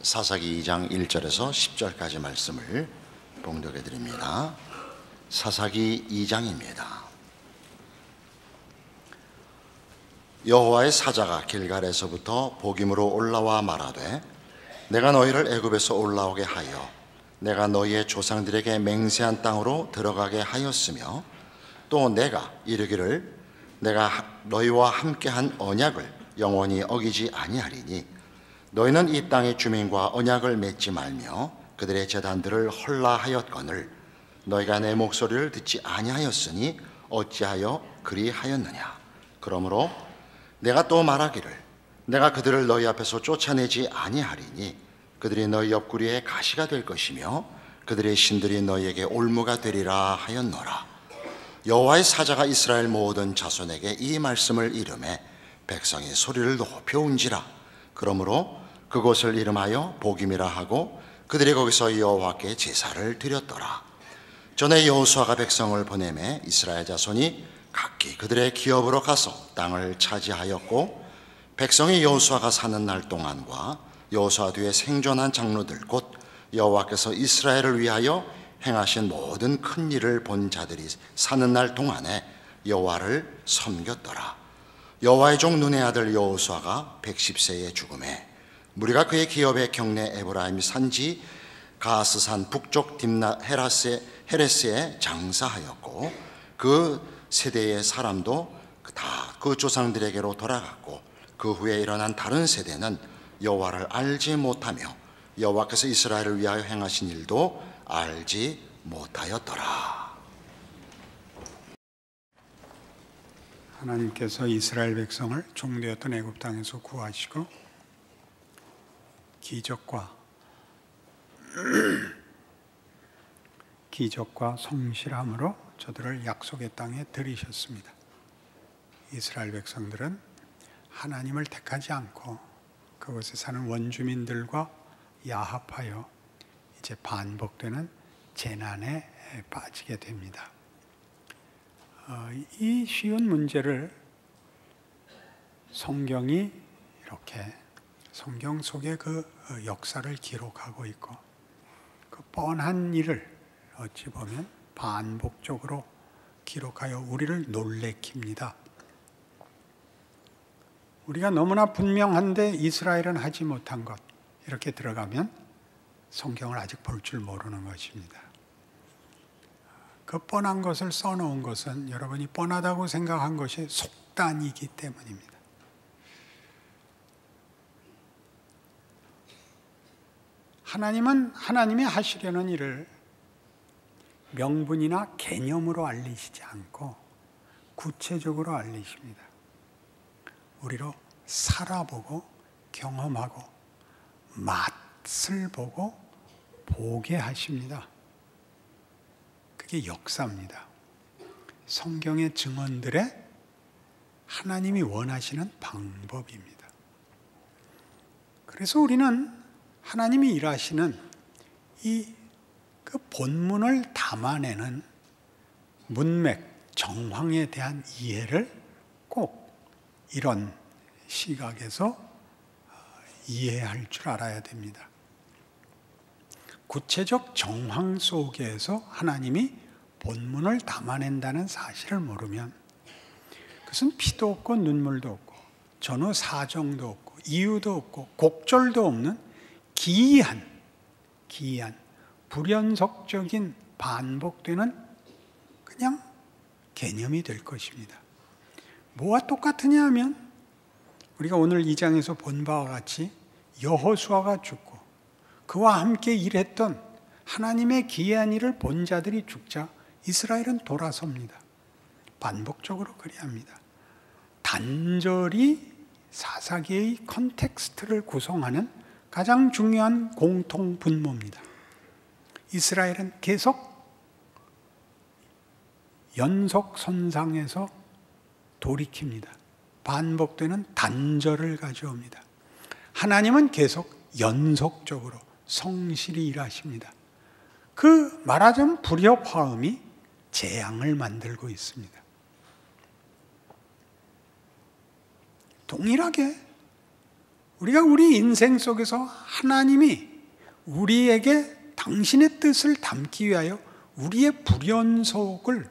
사사기 2장 1절에서 10절까지 말씀을 봉독해 드립니다. 사사기 2장입니다. 여호와의 사자가 길갈에서부터 복임으로 올라와 말하되 내가 너희를 애굽에서 올라오게 하여 내가 너희의 조상들에게 맹세한 땅으로 들어가게 하였으며 또 내가 이르기를 내가 너희와 함께한 언약을 영원히 어기지 아니하리니 너희는 이 땅의 주민과 언약을 맺지 말며 그들의 제단들을 헐라하였거늘 너희가 내 목소리를 듣지 아니하였으니 어찌하여 그리하였느냐. 그러므로 내가 또 말하기를 내가 그들을 너희 앞에서 쫓아내지 아니하리니 그들이 너희 옆구리에 가시가 될 것이며 그들의 신들이 너희에게 올무가 되리라 하였노라. 여호와의 사자가 이스라엘 모든 자손에게 이 말씀을 이르매 백성이 소리를 높여 운지라. 그러므로 그곳을 이름하여 복임이라 하고 그들이 거기서 여호와께 제사를 드렸더라. 전에 여호수아가 백성을 보내매 이스라엘 자손이 각기 그들의 기업으로 가서 땅을 차지하였고 백성이 여호수아가 사는 날 동안과 여호수아 뒤에 생존한 장로들 곧 여호와께서 이스라엘을 위하여 행하신 모든 큰 일을 본 자들이 사는 날 동안에 여호와를 섬겼더라. 여호와의 종 눈의 아들 여호수아가 110세에 죽음에 무리가 그의 기업의 경내 에브라임 산지 가스산 북쪽 딥나 헤레스에 장사하였고 그 세대의 사람도 다 그 조상들에게로 돌아갔고 그 후에 일어난 다른 세대는 여호와를 알지 못하며 여호와께서 이스라엘을 위하여 행하신 일도 알지 못하였더라. 하나님께서 이스라엘 백성을 종되었던 애굽 땅에서 구하시고 기적과 성실함으로 저들을 약속의 땅에 들이셨습니다. 이스라엘 백성들은 하나님을 택하지 않고 그곳에 사는 원주민들과 야합하여 이제 반복되는 재난에 빠지게 됩니다. 이 쉬운 문제를 성경이 이렇게 성경 속에 그 역사를 기록하고 있고 그 뻔한 일을 어찌 보면 반복적으로 기록하여 우리를 놀래킵니다. 우리가 너무나 분명한데 이스라엘은 하지 못한 것 이렇게 들어가면 성경을 아직 볼 줄 모르는 것입니다. 그 뻔한 것을 써놓은 것은 여러분이 뻔하다고 생각한 것이 속단이기 때문입니다. 하나님은 하나님이 하시려는 일을 명분이나 개념으로 알리시지 않고 구체적으로 알리십니다. 우리로 살아보고 경험하고 맛을 보고 보게 하십니다. 그게 역사입니다. 성경의 증언들의 하나님이 원하시는 방법입니다. 그래서 우리는 하나님이 일하시는 그 본문을 담아내는 문맥, 정황에 대한 이해를 꼭 이런 시각에서 이해할 줄 알아야 됩니다. 구체적 정황 속에서 하나님이 본문을 담아낸다는 사실을 모르면 그것은 피도 없고 눈물도 없고 전후 사정도 없고 이유도 없고 곡절도 없는 기이한 불연속적인 반복되는 그냥 개념이 될 것입니다. 뭐와 똑같으냐 하면 우리가 오늘 2장에서 본 바와 같이 여호수아가 죽고 그와 함께 일했던 하나님의 기이한 일을 본 자들이 죽자 이스라엘은 돌아섭니다. 반복적으로 그리합니다. 단절이 사사기의 컨텍스트를 구성하는 가장 중요한 공통 분모입니다. 이스라엘은 계속 연속선상에서 돌이킵니다. 반복되는 단절을 가져옵니다. 하나님은 계속 연속적으로 성실히 일하십니다. 그 말하자면 불협화음이 재앙을 만들고 있습니다. 동일하게 우리가 우리 인생 속에서 하나님이 우리에게 당신의 뜻을 담기 위하여 우리의 불연속을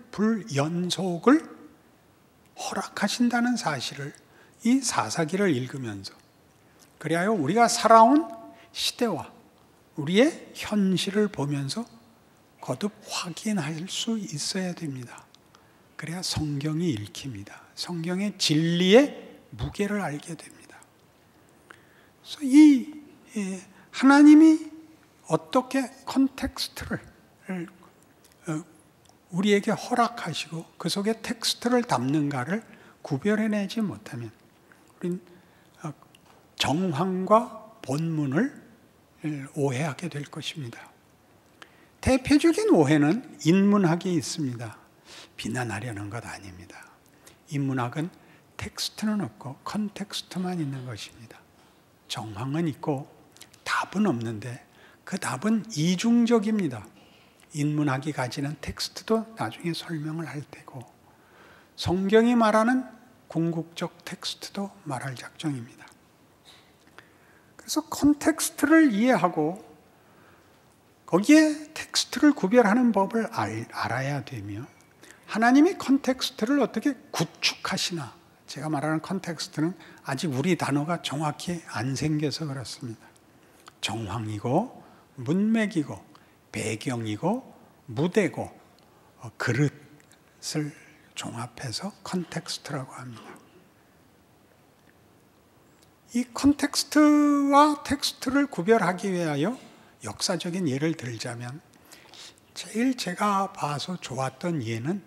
허락하신다는 사실을 이 사사기를 읽으면서, 그리하여 우리가 살아온 시대와 우리의 현실을 보면서 거듭 확인할 수 있어야 됩니다. 그래야 성경이 읽힙니다. 성경의 진리의 무게를 알게 됩니다. 그래서 이 하나님이 어떻게 컨텍스트를 우리에게 허락하시고 그 속에 텍스트를 담는가를 구별해내지 못하면 우린 정황과 본문을 오해하게 될 것입니다. 대표적인 오해는 인문학이 있습니다. 비난하려는 것 아닙니다. 인문학은 텍스트는 없고 컨텍스트만 있는 것입니다. 정황은 있고 답은 없는데 그 답은 이중적입니다. 인문학이 가지는 텍스트도 나중에 설명을 할 테고 성경이 말하는 궁극적 텍스트도 말할 작정입니다. 그래서 컨텍스트를 이해하고 거기에 텍스트를 구별하는 법을 알아야 되며 하나님이 컨텍스트를 어떻게 구축하시나, 제가 말하는 컨텍스트는 아직 우리 단어가 정확히 안 생겨서 그렇습니다. 정황이고 문맥이고 배경이고 무대고 그릇을 종합해서 컨텍스트라고 합니다. 이 컨텍스트와 텍스트를 구별하기 위하여 역사적인 예를 들자면 제일 제가 봐서 좋았던 예는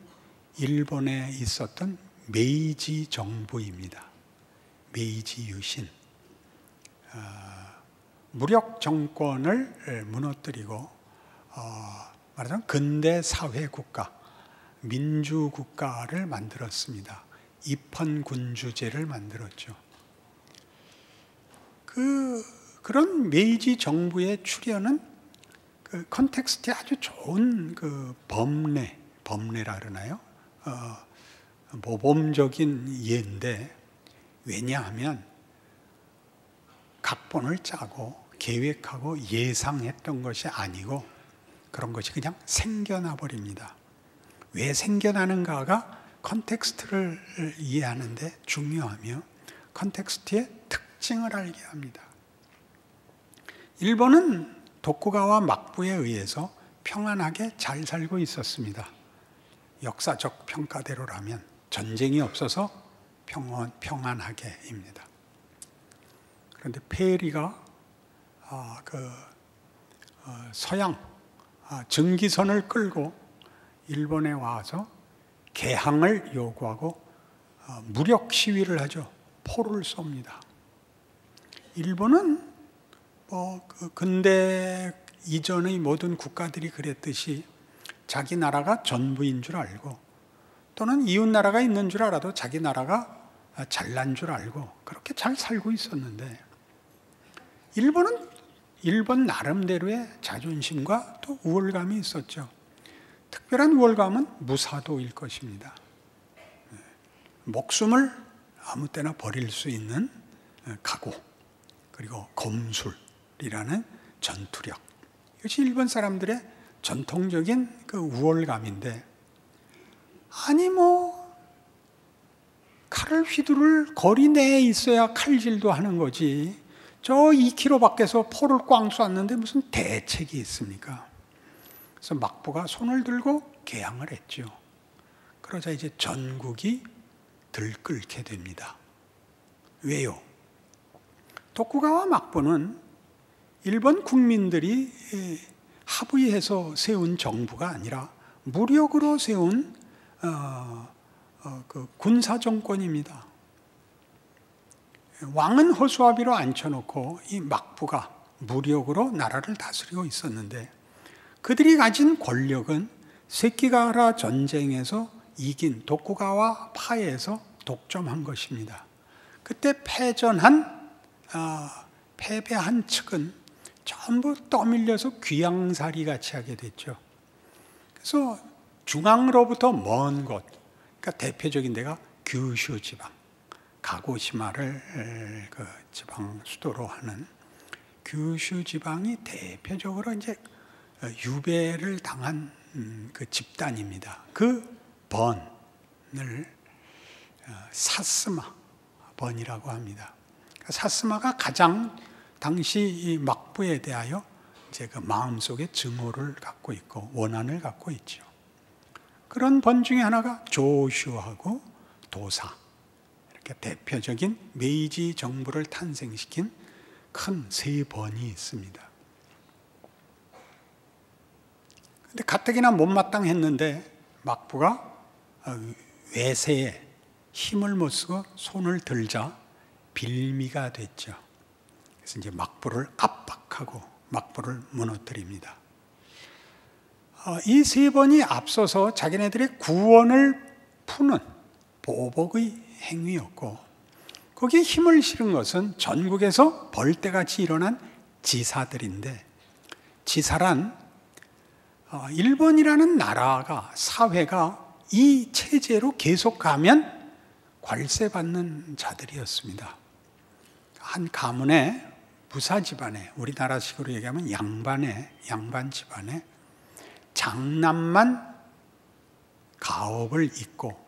일본에 있었던 메이지 정부입니다. 메이지 유신. 무력 정권을 무너뜨리고 말하자면 근대 사회 국가, 민주국가를 만들었습니다. 입헌군주제를 만들었죠. 그런 메이지 정부의 출현은 그 컨텍스트에 아주 좋은 그 법례라 그러나요? 모범적인 예인데, 왜냐하면 각본을 짜고 계획하고 예상했던 것이 아니고 그런 것이 그냥 생겨나 버립니다. 왜 생겨나는가가 컨텍스트를 이해하는데 중요하며 컨텍스트의 특징을 알게 합니다. 일본은 도쿠가와 막부에 의해서 평안하게 잘 살고 있었습니다. 역사적 평가대로라면 전쟁이 없어서 평안하게입니다. 그런데 페리가 서양 증기선을 끌고 일본에 와서 개항을 요구하고 무력 시위를 하죠. 포를 쏩니다. 일본은 근대 이전의 모든 국가들이 그랬듯이 자기 나라가 전부인 줄 알고 또는 이웃 나라가 있는 줄 알아도 자기 나라가 잘난 줄 알고 그렇게 잘 살고 있었는데, 일본은 일본 나름대로의 자존심과 또 우월감이 있었죠. 특별한 우월감은 무사도일 것입니다. 목숨을 아무 때나 버릴 수 있는 각오, 그리고 검술이라는 전투력, 이것이 일본 사람들의 전통적인 그 우월감인데, 아니 칼을 휘두를 거리 내에 있어야 칼질도 하는 거지, 저 2km 밖에서 포를 꽝 쐈는데 무슨 대책이 있습니까? 그래서 막부가 손을 들고 개항을 했죠. 그러자 이제 전국이 들끓게 됩니다. 왜요? 도쿠가와 막부는 일본 국민들이 합의해서 세운 정부가 아니라 무력으로 세운 그 군사 정권입니다. 왕은 허수아비로 앉혀놓고 이 막부가 무력으로 나라를 다스리고 있었는데, 그들이 가진 권력은 세키가라 전쟁에서 이긴 도쿠가와 파에서 독점한 것입니다. 그때 패배한 측은 전부 떠밀려서 귀양살이 같이 하게 됐죠. 그래서 중앙으로부터 먼 곳, 그러니까 대표적인 데가 규슈 지방, 가고시마를 그 지방 수도로 하는 규슈 지방이 대표적으로 이제 유배를 당한 그 집단입니다. 그 번을 사스마 번이라고 합니다. 사스마가 가장 당시 이 막부에 대하여 이제 그 마음속에 증오를 갖고 있고 원한을 갖고 있죠. 그런 번 중에 하나가 조슈하고 도사, 이렇게 대표적인 메이지 정부를 탄생시킨 큰 세 번이 있습니다. 근데 가뜩이나 못마땅했는데 막부가 외세에 힘을 못 쓰고 손을 들자 빌미가 됐죠. 그래서 이제 막부를 압박하고 막부를 무너뜨립니다. 이 세 번이 앞서서 자기네들의 구원을 푸는 보복의 행위였고, 거기에 힘을 실은 것은 전국에서 벌떼같이 일어난 지사들인데, 지사란 일본이라는 나라가, 사회가 이 체제로 계속 가면 관세 받는 자들이었습니다. 한 가문에, 부사 집안에, 우리나라식으로 얘기하면 양반 집안에 장남만 가업을 잇고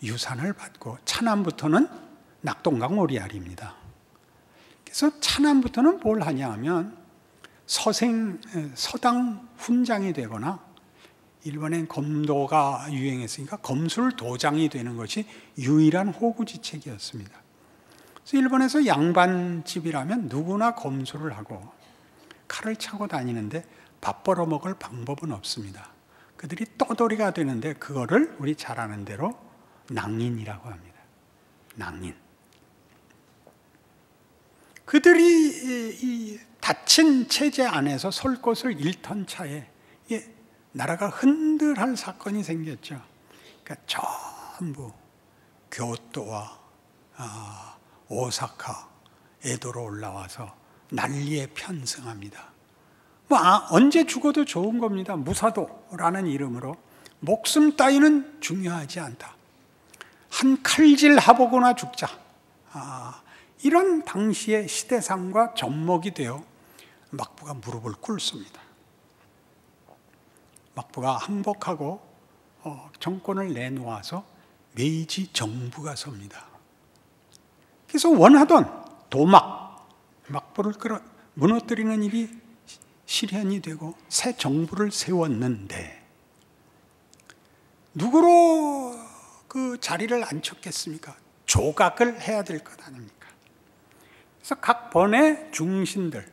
유산을 받고, 차남부터는 낙동강 오리알입니다. 그래서 차남부터는 뭘 하냐 하면 서당 훈장이 되거나, 일본엔 검도가 유행했으니까 검술 도장이 되는 것이 유일한 호구지책이었습니다. 그래서 일본에서 양반집이라면 누구나 검술을 하고 칼을 차고 다니는데 밥 벌어 먹을 방법은 없습니다. 그들이 떠돌이가 되는데 그거를 우리 잘 아는 대로 낭인이라고 합니다. 낭인. 그들이 이 닫힌 체제 안에서 설 곳을 잃던 차에 나라가 흔들할 사건이 생겼죠. 그러니까 전부 교토와 오사카, 에도로 올라와서 난리에 편승합니다. 언제 죽어도 좋은 겁니다. 무사도라는 이름으로 목숨 따위는 중요하지 않다. 한 칼질 하보거나 죽자. 이런 당시의 시대상과 접목이 되어 막부가 무릎을 꿇습니다. 막부가 항복하고 정권을 내놓아서 메이지 정부가 섭니다. 그래서 원하던 막부를 무너뜨리는 일이 실현이 되고 새 정부를 세웠는데, 누구로 그 자리를 앉혔겠습니까? 조각을 해야 될 것 아닙니까? 그래서 각 번의 중신들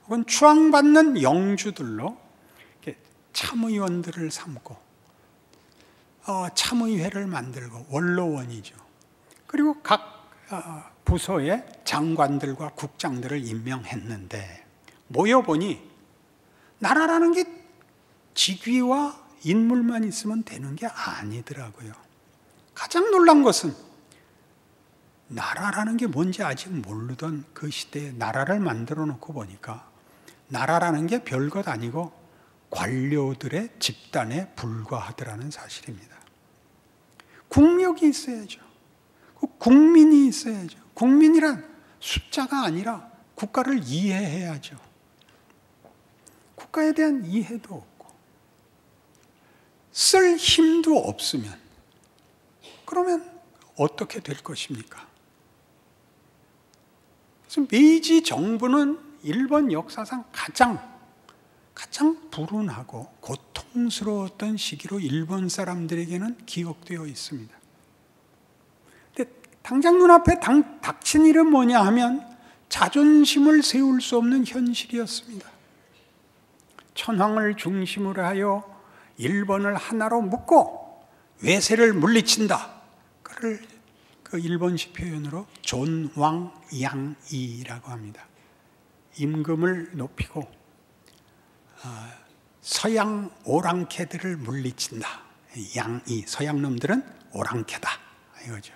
혹은 추앙받는 영주들로 참의원들을 삼고 참의회를 만들고, 원로원이죠. 그리고 각 부서의 장관들과 국장들을 임명했는데, 모여보니 나라라는 게 직위와 인물만 있으면 되는 게 아니더라고요. 가장 놀란 것은 나라라는 게 뭔지 아직 모르던 그 시대에 나라를 만들어 놓고 보니까 나라라는 게 별것 아니고 관료들의 집단에 불과하더라는 사실입니다. 국력이 있어야죠. 국민이 있어야죠. 국민이란 숫자가 아니라 국가를 이해해야죠. 국가에 대한 이해도 없고 쓸 힘도 없으면 그러면 어떻게 될 것입니까? 그래서 메이지 정부는 일본 역사상 가장 불운하고 고통스러웠던 시기로 일본 사람들에게는 기억되어 있습니다. 근데 당장 눈앞에 닥친 일은 뭐냐 하면 자존심을 세울 수 없는 현실이었습니다. 천황을 중심으로 하여 일본을 하나로 묶고 외세를 물리친다. 그를 그 일본식 표현으로 존왕양이라고 합니다. 임금을 높이고 서양 오랑캐들을 물리친다. 양이, 서양 놈들은 오랑캐다 이거죠.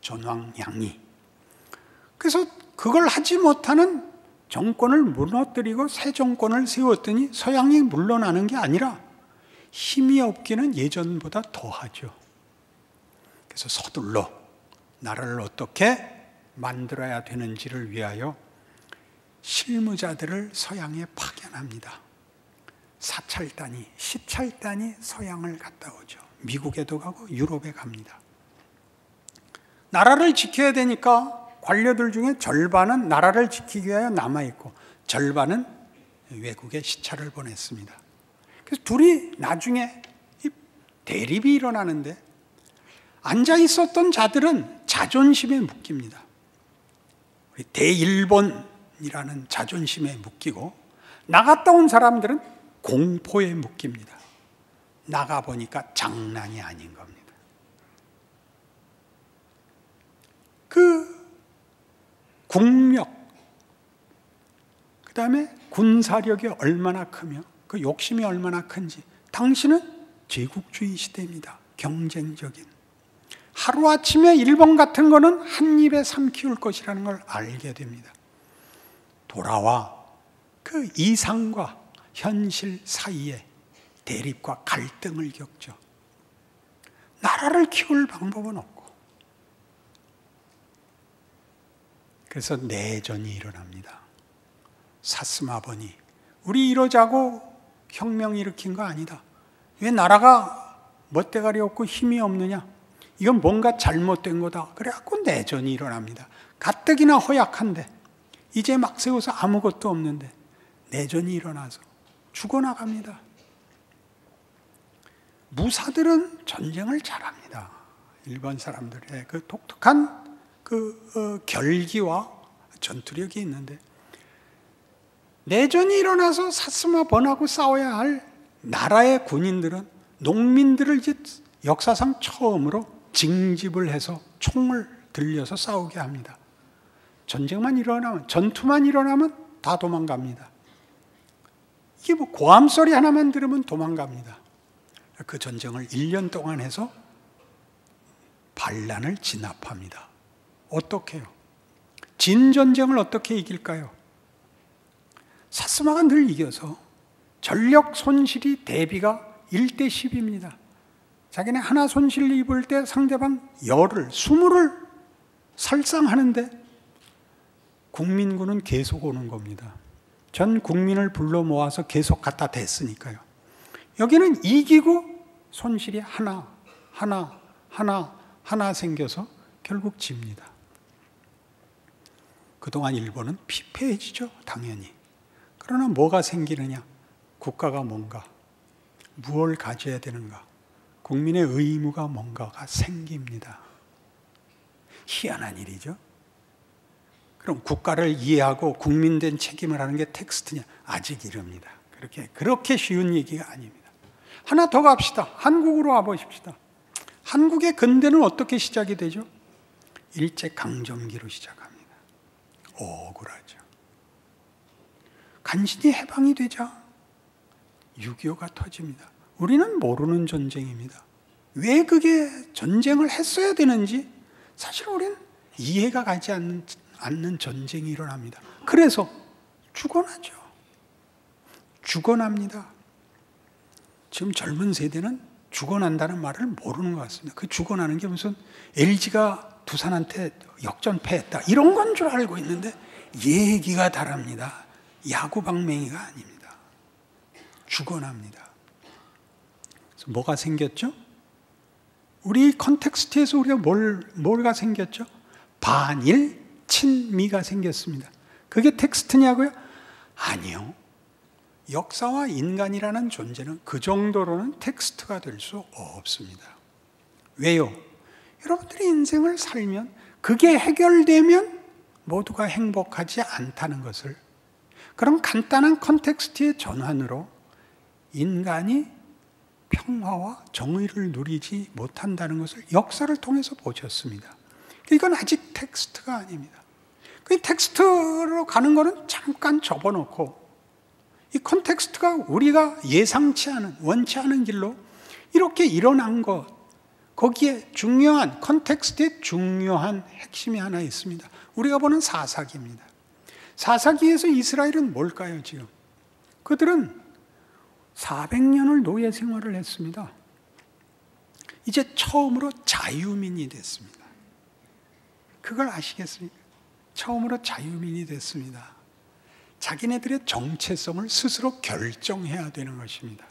존왕양이. 그래서 그걸 하지 못하는 정권을 무너뜨리고 새 정권을 세웠더니 서양이 물러나는 게 아니라 힘이 없기는 예전보다 더하죠. 그래서 서둘러 나라를 어떻게 만들어야 되는지를 위하여 실무자들을 서양에 파견합니다. 사찰단이, 시찰단이 서양을 갔다 오죠. 미국에도 가고 유럽에 갑니다. 나라를 지켜야 되니까 관료들 중에 절반은 나라를 지키기 위하여 남아있고 절반은 외국에 시찰을 보냈습니다. 그래서 둘이 나중에 대립이 일어나는데 앉아있었던 자들은 자존심에 묶입니다. 우리 대일본이라는 자존심에 묶이고 나갔다 온 사람들은 공포에 묶입니다. 나가보니까 장난이 아닌 겁니다. 그 국력, 그 다음에 군사력이 얼마나 크며 그 욕심이 얼마나 큰지, 당신은 제국주의 시대입니다. 경쟁적인. 하루아침에 일본 같은 거는 한 입에 삼키울 것이라는 걸 알게 됩니다. 돌아와 그 이상과 현실 사이에 대립과 갈등을 겪죠. 나라를 키울 방법은 없고. 그래서 내전이 일어납니다. 사스마번이 우리 이러자고 혁명 일으킨 거 아니다. 왜 나라가 멋대가리 없고 힘이 없느냐? 이건 뭔가 잘못된 거다. 그래갖고 내전이 일어납니다. 가뜩이나 허약한데 이제 막 세워서 아무것도 없는데 내전이 일어나서 죽어나갑니다. 무사들은 전쟁을 잘합니다. 일본 사람들의 그 독특한 결기와 전투력이 있는데 내전이 일어나서 사스마 번하고 싸워야 할 나라의 군인들은 농민들을 이제 역사상 처음으로 징집을 해서 총을 들려서 싸우게 합니다. 전쟁만 일어나면, 전투만 일어나면 다 도망갑니다. 이게 뭐 고함 소리 하나만 들으면 도망갑니다. 그 전쟁을 1년 동안 해서 반란을 진압합니다. 어떻게 해요? 진 전쟁을 어떻게 이길까요? 사스마가 늘 이겨서 전력 손실이 대비가 1대 10입니다. 자기네 하나 손실 입을 때 상대방 10을, 20을 살상하는데 국민군은 계속 오는 겁니다. 전 국민을 불러 모아서 계속 갖다 댔으니까요. 여기는 이기고 손실이 하나 생겨서 결국 집니다. 그동안 일본은 피폐해지죠, 당연히. 그러나 뭐가 생기느냐? 국가가 뭔가, 무엇을 가져야 되는가, 국민의 의무가 뭔가가 생깁니다. 희한한 일이죠. 그럼 국가를 이해하고 국민된 책임을 하는 게 텍스트냐? 아직 이릅니다. 그렇게 쉬운 얘기가 아닙니다. 하나 더 갑시다. 한국으로 와보십시다. 한국의 근대는 어떻게 시작이 되죠? 일제강점기로 시작합니다. 억울하죠. 간신히 해방이 되자 6.25가 터집니다. 우리는 모르는 전쟁입니다. 왜 그게 전쟁을 했어야 되는지 사실 우리는 이해가 가지 않는 전쟁이 일어납니다. 그래서 죽어나죠. 죽어납니다. 지금 젊은 세대는 죽어난다는 말을 모르는 것 같습니다. 그 죽어나는 게 무슨 LG가 두산한테 역전패했다 이런 건 줄 알고 있는데 얘기가 다릅니다. 야구방맹이가 아닙니다. 죽어납니다. 그래서 뭐가 생겼죠? 우리 컨텍스트에서 우리가 뭐가 생겼죠? 반일, 친미가 생겼습니다. 그게 텍스트냐고요? 아니요. 역사와 인간이라는 존재는 그 정도로는 텍스트가 될 수 없습니다. 왜요? 여러분들이 인생을 살면 그게 해결되면 모두가 행복하지 않다는 것을, 그런 간단한 컨텍스트의 전환으로 인간이 평화와 정의를 누리지 못한다는 것을 역사를 통해서 보셨습니다. 이건 아직 텍스트가 아닙니다. 그 텍스트로 가는 거는 잠깐 접어놓고 이 컨텍스트가 우리가 예상치 않은, 원치 않은 길로 이렇게 일어난 것, 거기에 중요한, 컨텍스트에 중요한 핵심이 하나 있습니다. 우리가 보는 사사기입니다. 사사기에서 이스라엘은 뭘까요, 지금? 그들은 400년을 노예 생활을 했습니다. 이제 처음으로 자유민이 됐습니다. 그걸 아시겠습니까? 처음으로 자유민이 됐습니다. 자기네들의 정체성을 스스로 결정해야 되는 것입니다.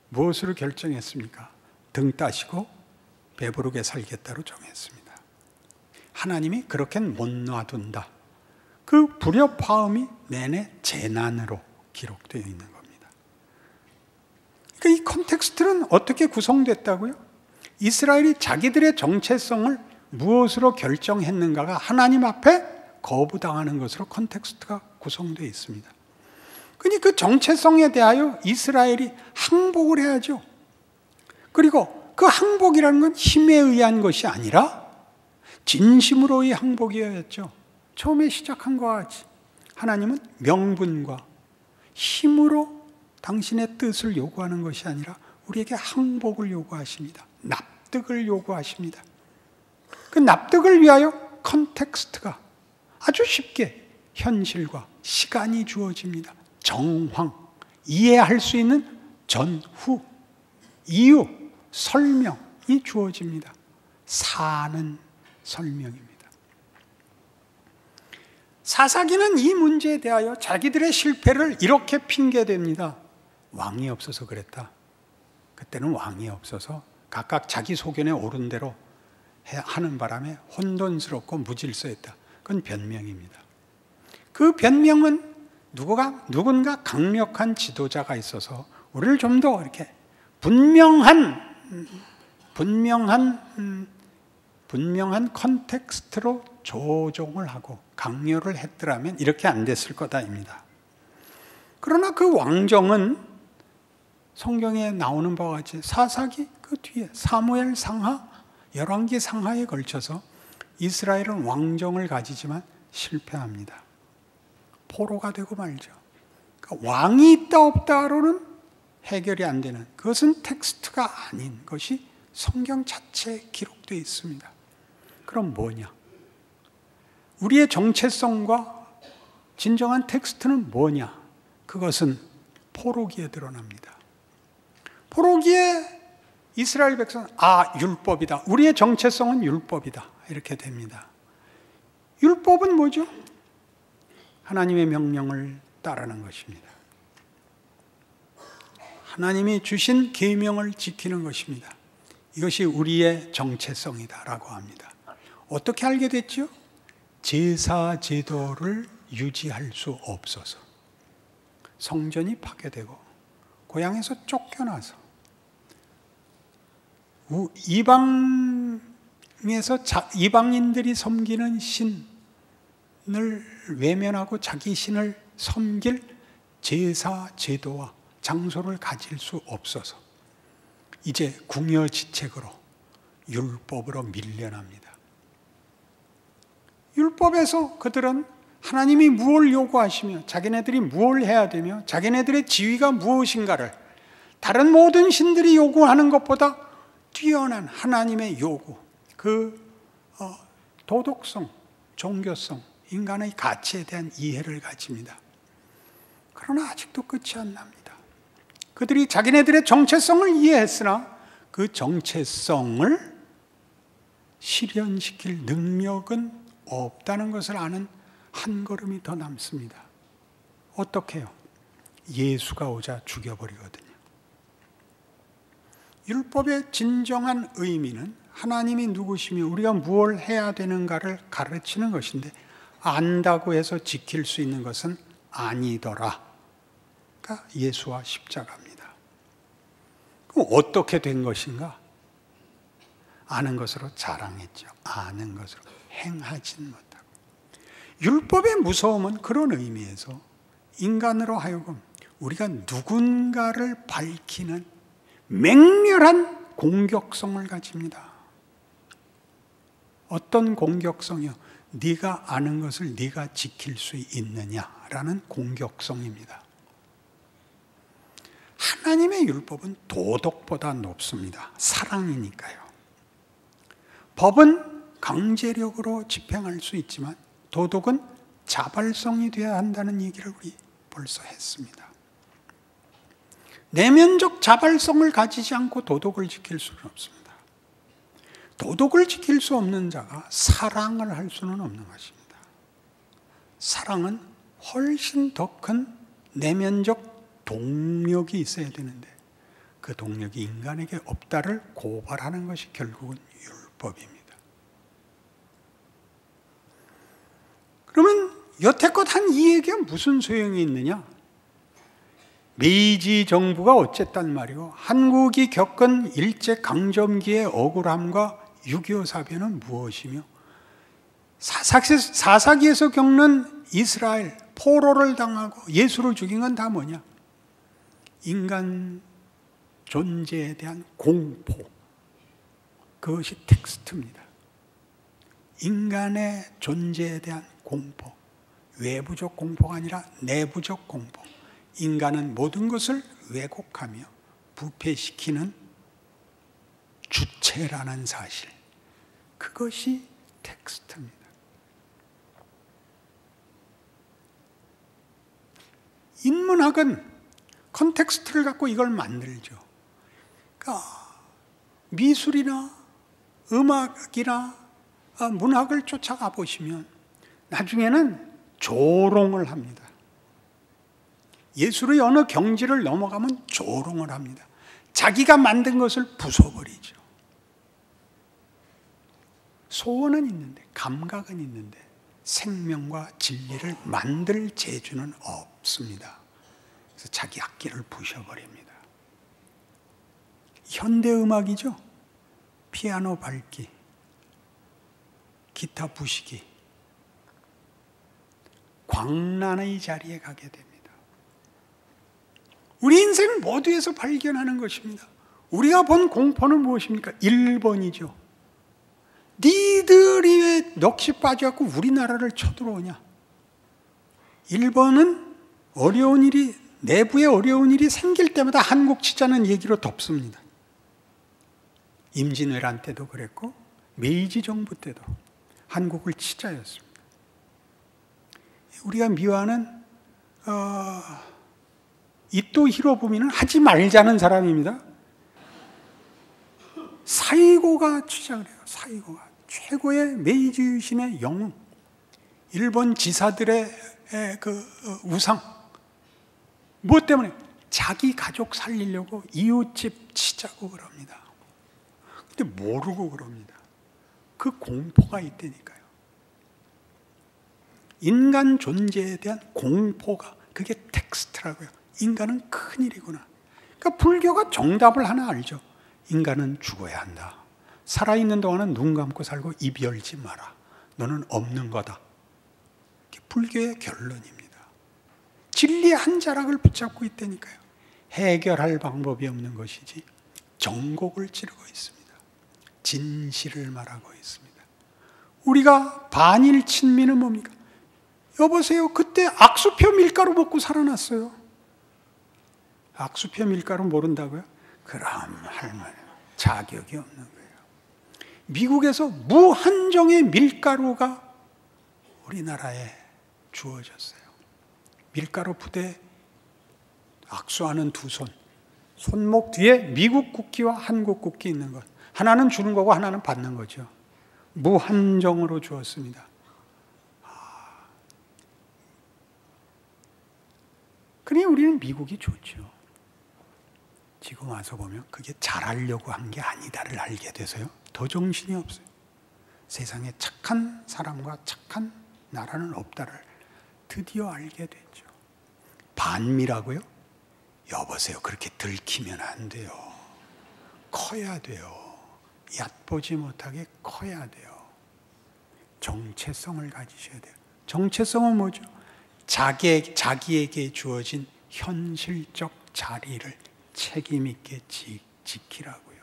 무엇으로 결정했습니까? 등 따시고 배부르게 살겠다로 정했습니다. 하나님이 그렇게는 못 놔둔다. 그 불협화음이 내내 재난으로 기록되어 있는 겁니다. 그러니까 이 컨텍스트는 어떻게 구성됐다고요? 이스라엘이 자기들의 정체성을 무엇으로 결정했는가가 하나님 앞에 거부당하는 것으로 컨텍스트가 구성되어 있습니다. 그러니까 그 정체성에 대하여 이스라엘이 항복을 해야죠. 그리고 그 항복이라는 건 힘에 의한 것이 아니라 진심으로의 항복이었죠. 처음에 시작한 것과 같이 하나님은 명분과 힘으로 당신의 뜻을 요구하는 것이 아니라 우리에게 항복을 요구하십니다. 납득을 요구하십니다. 그 납득을 위하여 컨텍스트가 아주 쉽게 현실과 시간이 주어집니다. 정황, 이해할 수 있는 전후, 이유, 설명이 주어집니다. 사는 설명입니다. 사사기는 이 문제에 대하여 자기들의 실패를 이렇게 핑계댑니다. 왕이 없어서 그랬다. 그때는 왕이 없어서 각각 자기 소견에 옳은 대로 하는 바람에 혼돈스럽고 무질서했다. 그건 변명입니다. 그 변명은 누군가 강력한 지도자가 있어서 우리를 좀 더 이렇게 분명한 컨텍스트로 조종을 하고 강요를 했더라면 이렇게 안 됐을 거다입니다. 그러나 그 왕정은 성경에 나오는 바와 같이 사사기 그 뒤에 사무엘 상하, 열왕기 상하에 걸쳐서 이스라엘은 왕정을 가지지만 실패합니다. 포로가 되고 말죠. 그러니까 왕이 있다 없다로는 해결이 안 되는, 그것은 텍스트가 아닌 것이 성경 자체에 기록되어 있습니다. 그럼 뭐냐? 우리의 정체성과 진정한 텍스트는 뭐냐? 그것은 포로기에 드러납니다. 포로기에 이스라엘 백성은 율법이다. 우리의 정체성은 율법이다. 이렇게 됩니다. 율법은 뭐죠? 하나님의 명령을 따르는 것입니다. 하나님이 주신 계명을 지키는 것입니다. 이것이 우리의 정체성이다라고 합니다. 어떻게 알게 됐죠? 제사 제도를 유지할 수 없어서 성전이 파괴되고 고향에서 쫓겨나서 이방인들이 섬기는 신을 외면하고 자기 신을 섬길 제사 제도와 장소를 가질 수 없어서 이제 궁여지책으로 율법으로 밀려납니다. 율법에서 그들은 하나님이 무엇을 요구하시며 자기네들이 무엇을 해야 되며 자기네들의 지위가 무엇인가를 다른 모든 신들이 요구하는 것보다 뛰어난 하나님의 요구, 도덕성, 종교성, 인간의 가치에 대한 이해를 가집니다. 그러나 아직도 끝이 안 납니다. 그들이 자기네들의 정체성을 이해했으나 그 정체성을 실현시킬 능력은 없다는 것을 아는 한 걸음이 더 남습니다. 어떻게 해요? 예수가 오자 죽여버리거든요. 율법의 진정한 의미는 하나님이 누구시며 우리가 무엇을 해야 되는가를 가르치는 것인데 안다고 해서 지킬 수 있는 것은 아니더라. 그러니까 예수와 십자가입니다. 그럼 어떻게 된 것인가? 아는 것으로 자랑했죠. 아는 것으로 행하진 못하고. 율법의 무서움은 그런 의미에서 인간으로 하여금 우리가 누군가를 밝히는 맹렬한 공격성을 가집니다. 어떤 공격성이요? 네가 아는 것을 네가 지킬 수 있느냐라는 공격성입니다. 하나님의 율법은 도덕보다 높습니다. 사랑이니까요. 법은 강제력으로 집행할 수 있지만 도덕은 자발성이 되어야 한다는 얘기를 우리 벌써 했습니다. 내면적 자발성을 가지지 않고 도덕을 지킬 수는 없습니다. 도덕을 지킬 수 없는 자가 사랑을 할 수는 없는 것입니다. 사랑은 훨씬 더 큰 내면적 동력이 있어야 되는데 그 동력이 인간에게 없다를 고발하는 것이 결국은 율법입니다. 그러면 여태껏 한 이 얘기가 무슨 소용이 있느냐? 메이지 정부가 어쨌단 말이고 한국이 겪은 일제강점기의 억울함과 6.25 사변은 무엇이며 사사기에서 겪는 이스라엘 포로를 당하고 예수를 죽인 건 다 뭐냐? 인간 존재에 대한 공포. 그것이 텍스트입니다. 인간의 존재에 대한 공포. 외부적 공포가 아니라 내부적 공포. 인간은 모든 것을 왜곡하며 부패시키는 주체라는 사실. 그것이 텍스트입니다. 인문학은 컨텍스트를 갖고 이걸 만들죠. 그러니까 미술이나 음악이나 문학을 쫓아가 보시면 나중에는 조롱을 합니다. 예술의 어느 경지를 넘어가면 조롱을 합니다. 자기가 만든 것을 부숴버리죠. 소원은 있는데, 감각은 있는데 생명과 진리를 만들 재주는 없습니다. 그래서 자기 악기를 부셔버립니다. 현대음악이죠. 피아노 밟기, 기타 부시기, 광란의 자리에 가게 됩니다. 우리 인생 모두에서 발견하는 것입니다. 우리가 본 공포는 무엇입니까? 1번이죠. 니들이 왜 넋이 빠져갖고 우리나라를 쳐들어오냐? 1번은 어려운 일이, 내부에 어려운 일이 생길 때마다 한국 치자는 얘기로 덮습니다. 임진왜란 때도 그랬고 메이지 정부 때도 한국을 치자였습니다. 우리가 미워하는 이토 히로부미는 하지 말자는 사람입니다. 사이고가 주장을 해요. 사이고가 최고의 메이지 유신의 영웅, 일본 지사들의 그 우상. 무엇 때문에? 자기 가족 살리려고 이웃집 치자고 그럽니다. 근데 모르고 그럽니다. 그 공포가 있다니까요. 인간 존재에 대한 공포가, 그게 텍스트라고요. 인간은 큰일이구나. 그러니까 불교가 정답을 하나 알죠. 인간은 죽어야 한다. 살아있는 동안은 눈 감고 살고 입 열지 마라. 너는 없는 거다. 이게 불교의 결론입니다. 진리의 한 자락을 붙잡고 있다니까요. 해결할 방법이 없는 것이지 정곡을 찌르고 있습니다. 진실을 말하고 있습니다. 우리가 반일 친미는 뭡니까? 여보세요, 그때 악수표 밀가루 먹고 살아났어요. 악수표 밀가루 모른다고요? 그럼 할머니 자격이 없는 거예요. 미국에서 무한정의 밀가루가 우리나라에 주어졌어요. 밀가루 부대 악수하는 두 손, 손목 뒤에 미국 국기와 한국 국기 있는 것. 하나는 주는 거고 하나는 받는 거죠. 무한정으로 주었습니다. 그러니 우리는 미국이 좋죠. 지금 와서 보면 그게 잘하려고 한 게 아니다를 알게 돼서요. 더 정신이 없어요. 세상에 착한 사람과 착한 나라는 없다를 드디어 알게 됐죠. 반미라고요? 여보세요, 그렇게 들키면 안 돼요. 커야 돼요. 얕보지 못하게 커야 돼요. 정체성을 가지셔야 돼요. 정체성은 뭐죠? 자기에게 주어진 현실적 자리를 책임있게 지키라고요.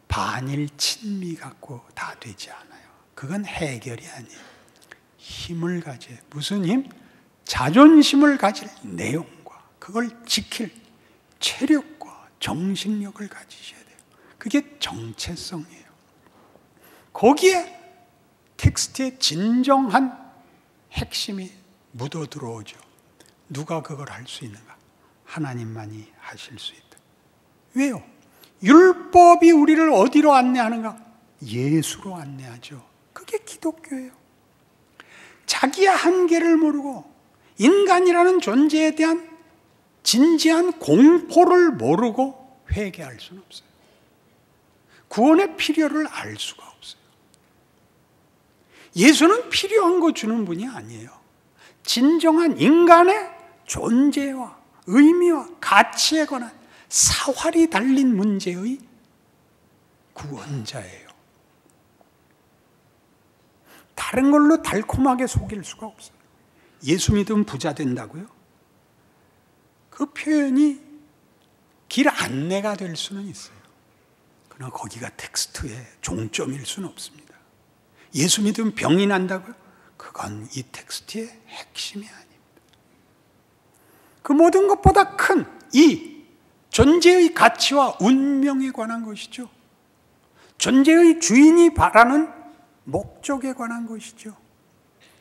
반일 친미 갖고 다 되지 않아요. 그건 해결이 아니에요. 힘을 가져요. 무슨 힘? 자존심을 가질 내용과 그걸 지킬 체력과 정신력을 가지셔야 돼요. 그게 정체성이에요. 거기에 텍스트의 진정한 핵심이 묻어 들어오죠. 누가 그걸 할 수 있는가? 하나님만이 하실 수 있다. 왜요? 율법이 우리를 어디로 안내하는가? 예수로 안내하죠. 그게 기독교예요. 자기의 한계를 모르고 인간이라는 존재에 대한 진지한 공포를 모르고 회개할 수는 없어요. 구원의 필요를 알 수가 없어요. 예수는 필요한 거 주는 분이 아니에요. 진정한 인간의 존재와 의미와 가치에 관한 사활이 달린 문제의 구원자예요. 다른 걸로 달콤하게 속일 수가 없어요. 예수 믿으면 부자 된다고요? 그 표현이 길 안내가 될 수는 있어요. 그러나 거기가 텍스트의 종점일 수는 없습니다. 예수 믿으면 병이 난다고요? 그건 이 텍스트의 핵심이 아닙니다. 그 모든 것보다 큰 이 존재의 가치와 운명에 관한 것이죠. 존재의 주인이 바라는 목적에 관한 것이죠.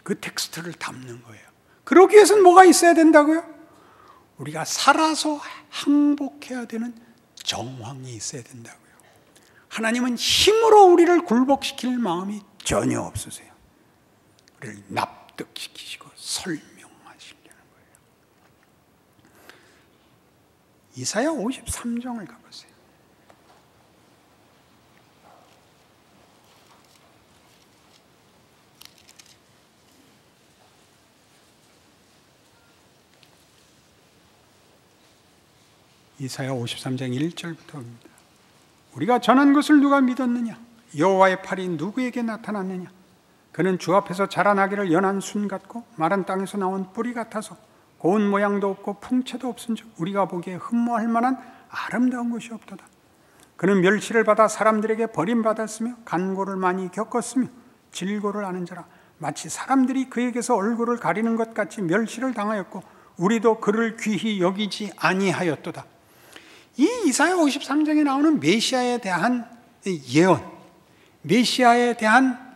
그 텍스트를 담는 거예요. 그러기 위해서는 뭐가 있어야 된다고요? 우리가 살아서 항복해야 되는 정황이 있어야 된다고요. 하나님은 힘으로 우리를 굴복시킬 마음이 전혀 없으세요. 우리를 납득시키시고 설명하시려는 거예요. 이사야 53장을 가보세요. 이사야 53장 1절부터입니다. 우리가 전한 것을 누가 믿었느냐? 여호와의 팔이 누구에게 나타났느냐? 그는 주 앞에서 자라나기를 연한 순 같고 마른 땅에서 나온 뿌리 같아서 고운 모양도 없고 풍채도 없은즉 우리가 보기에 흠모할 만한 아름다운 것이 없도다. 그는 멸시를 받아 사람들에게 버림받았으며 간고를 많이 겪었으며 질고를 아는 자라. 마치 사람들이 그에게서 얼굴을 가리는 것 같이 멸시를 당하였고 우리도 그를 귀히 여기지 아니하였도다. 이 이사야 53장에 나오는 메시아에 대한 예언, 메시아에 대한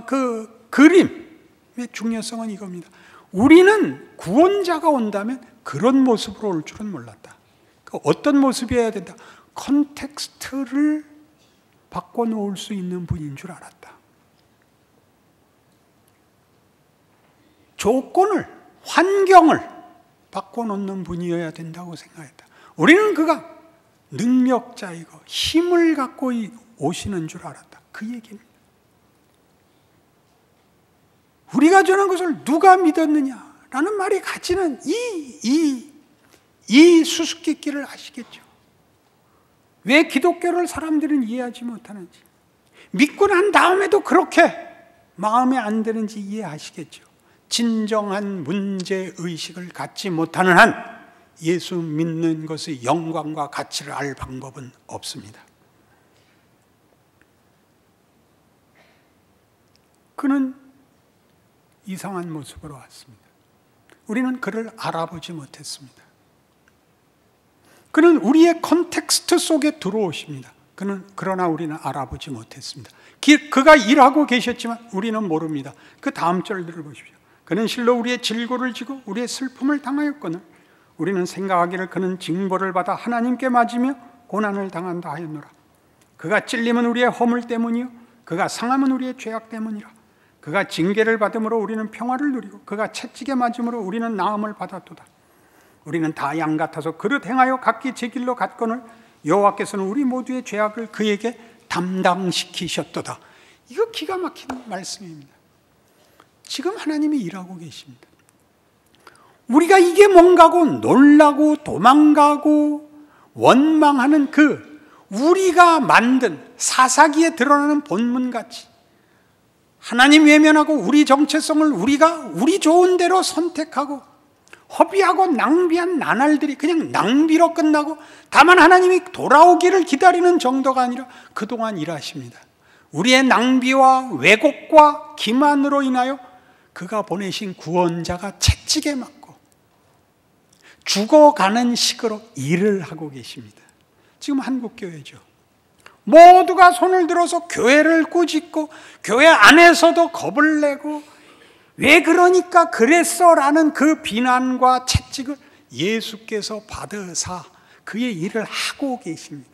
그 그림의 중요성은 이겁니다. 우리는 구원자가 온다면 그런 모습으로 올 줄은 몰랐다. 어떤 모습이어야 된다? 컨텍스트를 바꿔놓을 수 있는 분인 줄 알았다. 조건을, 환경을 바꿔놓는 분이어야 된다고 생각했다. 우리는 그가 능력자이고 힘을 갖고 오시는 줄 알았다. 그 얘기입니다. 우리가 전한 것을 누가 믿었느냐라는 말이 가지는 이 수수께끼를 아시겠죠? 왜 기독교를 사람들은 이해하지 못하는지, 믿고 난 다음에도 그렇게 마음에 안 드는지 이해하시겠죠? 진정한 문제의식을 갖지 못하는 한 예수 믿는 것의 영광과 가치를 알 방법은 없습니다. 그는 이상한 모습으로 왔습니다. 우리는 그를 알아보지 못했습니다. 그는 우리의 컨텍스트 속에 들어오십니다. 그러나 우리는 알아보지 못했습니다. 그가 일하고 계셨지만 우리는 모릅니다. 그 다음 절들을 보십시오. 그는 실로 우리의 질고를 지고 우리의 슬픔을 당하였거늘 우리는 생각하기를 그는 징벌을 받아 하나님께 맞으며 고난을 당한다 하였노라. 그가 찔림은 우리의 허물 때문이요 그가 상함은 우리의 죄악 때문이라. 그가 징계를 받음으로 우리는 평화를 누리고 그가 채찍에 맞음으로 우리는 나음을 받았도다. 우리는 다 양 같아서 그릇 행하여 각기 제 길로 갔거늘 여호와께서는 우리 모두의 죄악을 그에게 담당시키셨도다. 이거 기가 막힌 말씀입니다. 지금 하나님이 일하고 계십니다. 우리가 이게 뭔가고 놀라고 도망가고 원망하는 그 우리가 만든 사사기에 드러나는 본문같이 하나님 외면하고 우리 정체성을 우리가 우리 좋은 대로 선택하고 허비하고 낭비한 나날들이 그냥 낭비로 끝나고 다만 하나님이 돌아오기를 기다리는 정도가 아니라 그동안 일하십니다. 우리의 낭비와 왜곡과 기만으로 인하여 그가 보내신 구원자가 채찍에 맞고 죽어가는 식으로 일을 하고 계십니다. 지금 한국교회죠. 모두가 손을 들어서 교회를 꾸짖고 교회 안에서도 겁을 내고 왜 그러니까 그랬어 라는 그 비난과 채찍을 예수께서 받으사 그의 일을 하고 계십니다.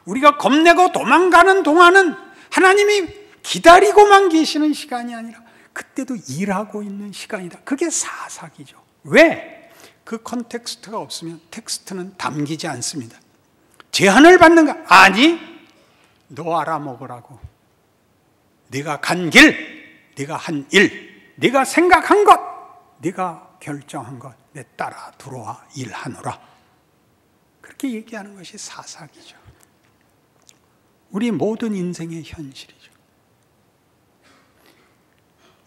우리가 겁내고 도망가는 동안은 하나님이 기다리고만 계시는 시간이 아니라 그때도 일하고 있는 시간이다. 그게 사사기죠. 왜? 그 컨텍스트가 없으면 텍스트는 담기지 않습니다. 제한을 받는가? 아니, 너 알아먹으라고. 네가 간 길, 네가 한 일, 네가 생각한 것, 네가 결정한 것, 내 따라 들어와 일하노라. 그렇게 얘기하는 것이 사사기죠. 우리 모든 인생의 현실이죠.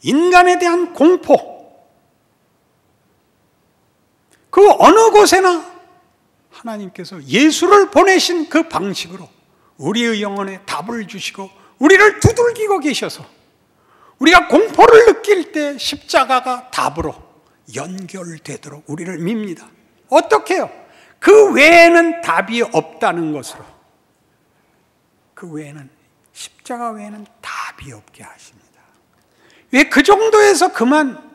인간에 대한 공포, 그 어느 곳에나 하나님께서 예수를 보내신 그 방식으로 우리의 영혼에 답을 주시고 우리를 두들기고 계셔서 우리가 공포를 느낄 때 십자가가 답으로 연결되도록 우리를 밉니다. 어떻게 해요? 그 외에는 답이 없다는 것으로, 그 외에는, 십자가 외에는 답이 없게 하십니다. 왜 그 정도에서 그만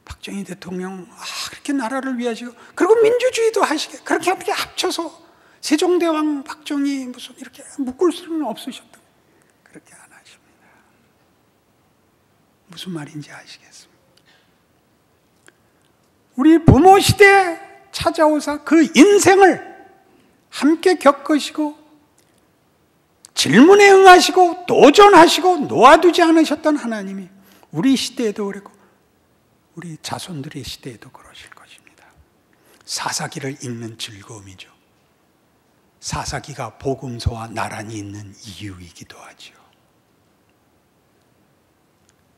박정희 대통령 그렇게 나라를 위하시고, 그리고 민주주의도 하시게, 그렇게 어떻게 합쳐서 세종대왕 박정희 무슨 이렇게 묶을 수는 없으셨다. 그렇게 안 하십니다. 무슨 말인지 아시겠습니까? 우리 부모 시대에 찾아오사 그 인생을 함께 겪으시고 질문에 응하시고 도전하시고 놓아두지 않으셨던 하나님이 우리 시대에도 그랬고 우리 자손들의 시대에도 그러실 것입니다. 사사기를 읽는 즐거움이죠. 사사기가 복음서와 나란히 있는 이유이기도 하죠.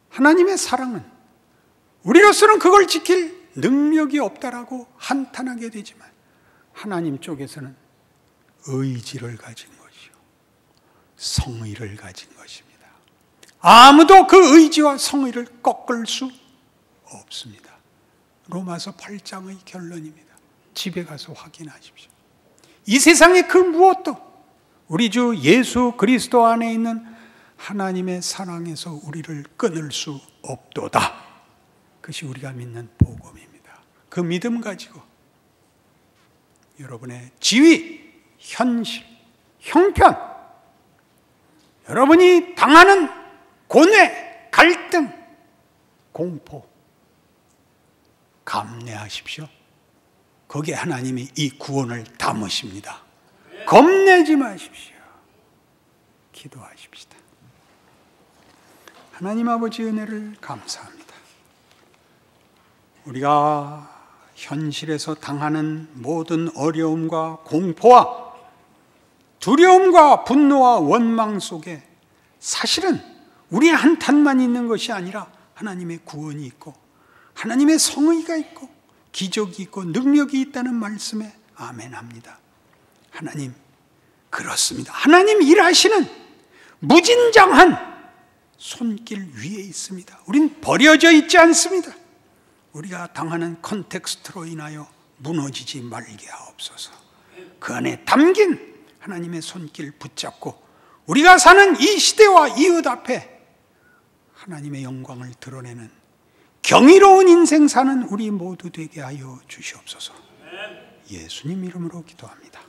하나님의 사랑은 우리로서는 그걸 지킬 능력이 없다라고 한탄하게 되지만 하나님 쪽에서는 의지를 가진 것이요, 성의를 가진 것입니다. 아무도 그 의지와 성의를 꺾을 수 없습니다. 로마서 8장의 결론입니다. 집에 가서 확인하십시오. 이 세상의 그 무엇도 우리 주 예수 그리스도 안에 있는 하나님의 사랑에서 우리를 끊을 수 없도다. 그것이 우리가 믿는 복음입니다. 그 믿음 가지고 여러분의 지위, 현실, 형편, 여러분이 당하는 고뇌, 갈등, 공포 감내하십시오. 거기에 하나님이 이 구원을 담으십니다. 겁내지 마십시오. 기도하십시다. 하나님 아버지 은혜를 감사합니다. 우리가 현실에서 당하는 모든 어려움과 공포와 두려움과 분노와 원망 속에 사실은 우리의 한탄만 있는 것이 아니라 하나님의 구원이 있고 하나님의 성의가 있고 기적이 있고 능력이 있다는 말씀에 아멘합니다. 하나님, 그렇습니다. 하나님 일하시는 무진장한 손길 위에 있습니다. 우린 버려져 있지 않습니다. 우리가 당하는 컨텍스트로 인하여 무너지지 말게 하옵소서. 그 안에 담긴 하나님의 손길 붙잡고 우리가 사는 이 시대와 이웃 앞에 하나님의 영광을 드러내는 경이로운 인생 사는 우리 모두 되게 하여 주시옵소서. 예수님 이름으로 기도합니다.